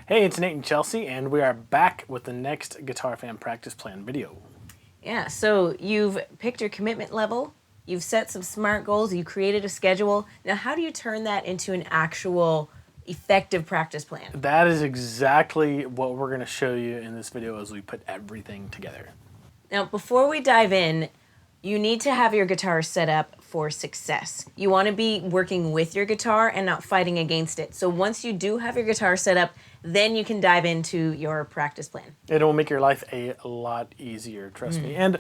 Hey, it's Nate and Chelsea, and we are back with the next Guitar Fan Practice Plan video. Yeah, so you've picked your commitment level, you've set some SMART goals, you created a schedule. Now, how do you turn that into an actual effective practice plan? That is exactly what we're going to show you in this video as we put everything together. Now, before we dive in, you need to have your guitar set up for success. You want to be working with your guitar and not fighting against it. So once you do have your guitar set up, then you can dive into your practice plan. It will make your life a lot easier, trust me. And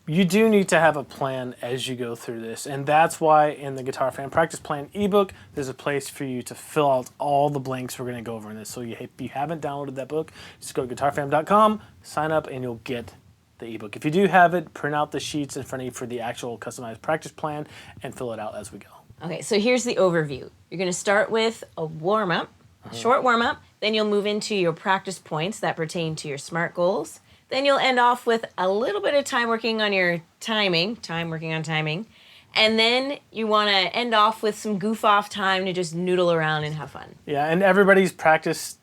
you do need to have a plan as you go through this. And that's why in the Guitar Fan Practice Plan ebook, there's a place for you to fill out all the blanks we're going to go over in this. So if you haven't downloaded that book, just go to guitarfam.com, sign up, and you'll get the ebook. If you do have it, print out the sheets in front of you for the actual customized practice plan and fill it out as we go. Okay, so here's the overview. You're going to start with a warm-up, a short warm-up, then you'll move into your practice points that pertain to your SMART goals. Then you'll end off with a little bit of time working on your timing, and then you want to end off with some goof-off time to just noodle around and have fun. Yeah, and everybody's practice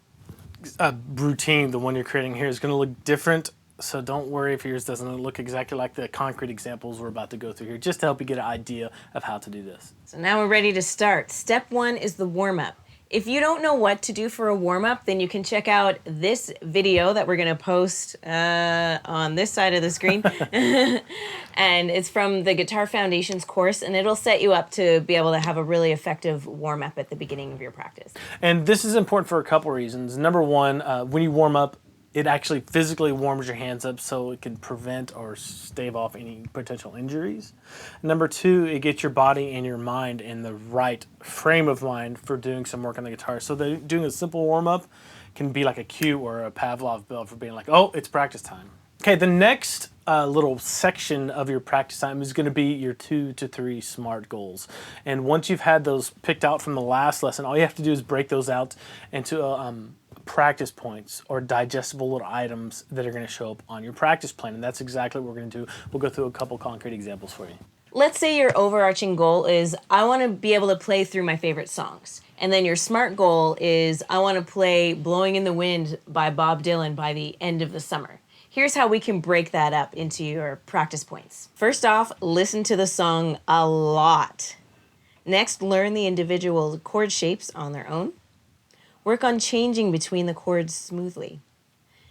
routine, the one you're creating here, is going to look different. So don't worry if yours doesn't look exactly like the concrete examples we're about to go through here, just to help you get an idea of how to do this. So now we're ready to start. Step one is the warm-up. If you don't know what to do for a warm-up, then you can check out this video that we're going to post on this side of the screen. And it's from the Guitar Foundations course, and it'll set you up to be able to have a really effective warm-up at the beginning of your practice. And this is important for a couple reasons. Number one, when you warm up, it actually physically warms your hands up so it can prevent or stave off any potential injuries. Number two, it gets your body and your mind in the right frame of mind for doing some work on the guitar. So doing a simple warm-up can be like a cue or a Pavlov bell for being like, oh, it's practice time. Okay, the next little section of your practice time is going to be your 2 to 3 SMART goals. And once you've had those picked out from the last lesson, all you have to do is break those out into practice points or digestible little items that are going to show up on your practice plan. And that's exactly what we're going to do. We'll go through a couple concrete examples for you. Let's say your overarching goal is, I want to be able to play through my favorite songs. And then your SMART goal is, I want to play Blowing in the Wind by Bob Dylan by the end of the summer. Here's how we can break that up into your practice points. First off, listen to the song a lot. Next, learn the individual chord shapes on their own. Work on changing between the chords smoothly.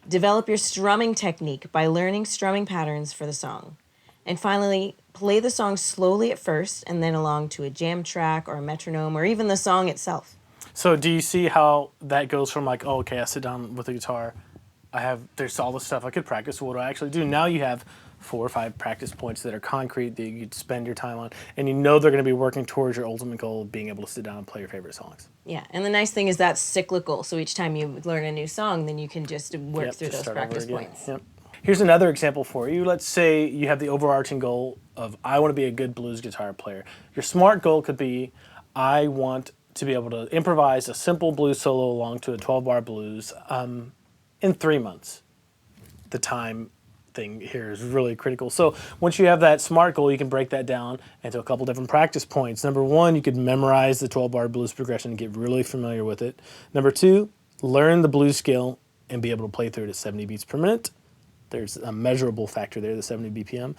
Develop your strumming technique by learning strumming patterns for the song. And finally, play the song slowly at first and then along to a jam track or a metronome or even the song itself. So do you see how that goes from like, oh, okay, I sit down with the guitar, there's all the stuff I could practice, so what do I actually do? Now you have 4 or 5 practice points that are concrete that you could spend your time on, and you know they're going to be working towards your ultimate goal of being able to sit down and play your favorite songs. Yeah, and the nice thing is that's cyclical, so each time you learn a new song, then you can just work through those practice points. Yep. Here's another example for you. Let's say you have the overarching goal of, I want to be a good blues guitar player. Your SMART goal could be, I want to be able to improvise a simple blues solo along to a 12-bar blues in 3 months. The time thing here is really critical. So once you have that SMART goal, you can break that down into a couple different practice points. Number one, you could memorize the 12-bar blues progression and get really familiar with it. Number two, learn the blues scale and be able to play through it at 70 beats per minute. There's a measurable factor there, the 70 BPM.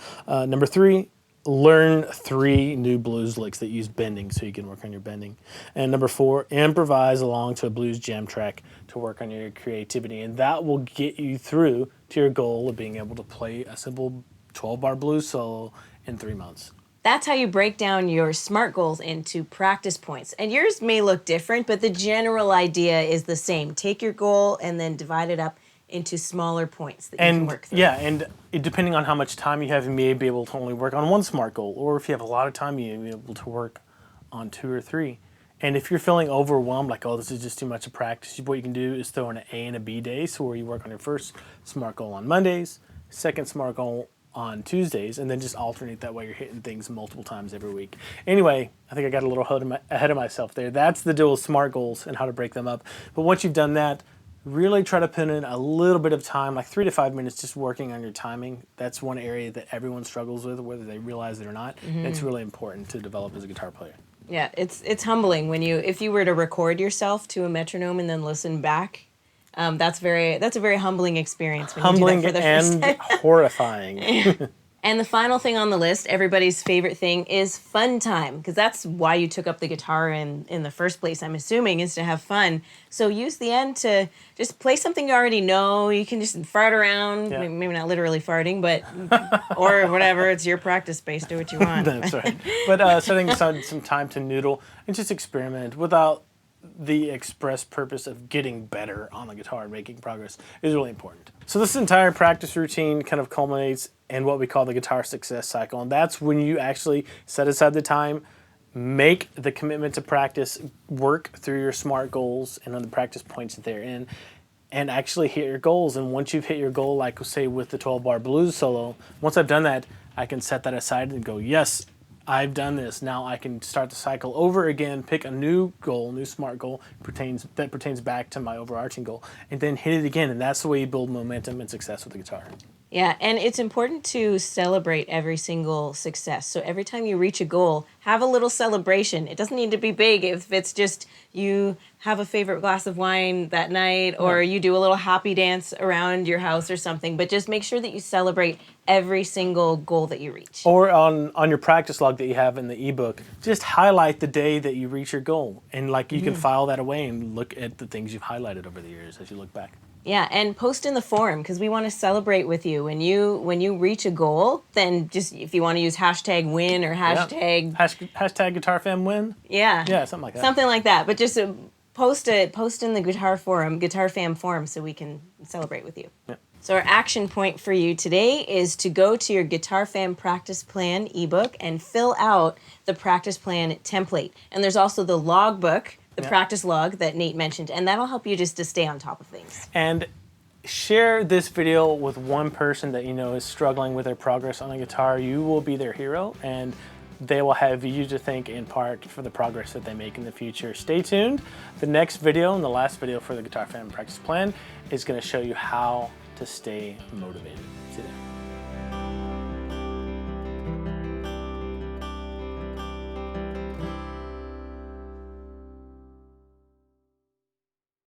Number three, learn 3 new blues licks that use bending so you can work on your bending. And number 4, improvise along to a blues jam track to work on your creativity. And that will get you through to your goal of being able to play a simple 12-bar blues solo in 3 months. That's how you break down your SMART goals into practice points. And yours may look different, but the general idea is the same. Take your goal and then divide it up into smaller points that you can work through. Yeah, and depending on how much time you have, you may be able to only work on 1 SMART goal, or if you have a lot of time, you may be able to work on 2 or 3. And if you're feeling overwhelmed, like, oh, this is just too much to practice, what you can do is throw in an A and a B day, so where you work on your first SMART goal on Mondays, second SMART goal on Tuesdays, and then just alternate. That way you're hitting things multiple times every week. Anyway, I think I got a little ahead of myself there. That's the deal with SMART goals and how to break them up. But once you've done that, really try to put in a little bit of time, like 3 to 5 minutes, just working on your timing. That's one area that everyone struggles with, whether they realize it or not. Mm-hmm. It's really important to develop as a guitar player. Yeah, it's humbling when if you were to record yourself to a metronome and then listen back, That's a very humbling experience when Humbling you do that for the first and time. horrifying. And the final thing on the list, everybody's favorite thing, is fun time, because that's why you took up the guitar in the first place, I'm assuming, is to have fun. So use the end to just play something you already know. You can just fart around, Yeah. maybe not literally farting, but, or whatever, it's your practice space, do what you want. That's right. But setting aside some time to noodle and just experiment without the express purpose of getting better on the guitar and making progress is really important. So this entire practice routine kind of culminates in what we call the guitar success cycle. And that's when you actually set aside the time, make the commitment to practice, work through your SMART goals and on the practice points that they're in, and actually hit your goals. And once you've hit your goal, like say with the 12-bar blues solo, once I've done that, I can set that aside and go, yes, I've done this. Now I can start the cycle over again, pick a new goal, new SMART goal that pertains back to my overarching goal, and then hit it again. And that's the way you build momentum and success with the guitar. Yeah, and it's important to celebrate every single success. So every time you reach a goal, have a little celebration. It doesn't need to be big. If it's just you have a favorite glass of wine that night, or you do a little happy dance around your house or something, but just make sure that you celebrate every single goal that you reach. Or on your practice log that you have in the ebook, just highlight the day that you reach your goal. And like you can file that away and look at the things you've highlighted over the years as you look back. Yeah, and post in the forum, because we want to celebrate with you. When you reach a goal, then just if you want to use hashtag win or hashtag Hashtag Guitar Fam win. yeah Something like that. something like that. But just post in the Guitar Fam forum, so we can celebrate with you. Yep. So our action point for you today is to go to your Guitar Fam practice plan ebook and fill out the practice plan template. And there's also the logbook, the practice log that Nate mentioned, and that'll help you just to stay on top of things. And share this video with one person that you know is struggling with their progress on the guitar. You will be their hero, and they will have you to thank in part for the progress that they make in the future. Stay tuned. The next video and the last video for the Guitar Fan Practice Plan is going to show you how to stay motivated. See you there.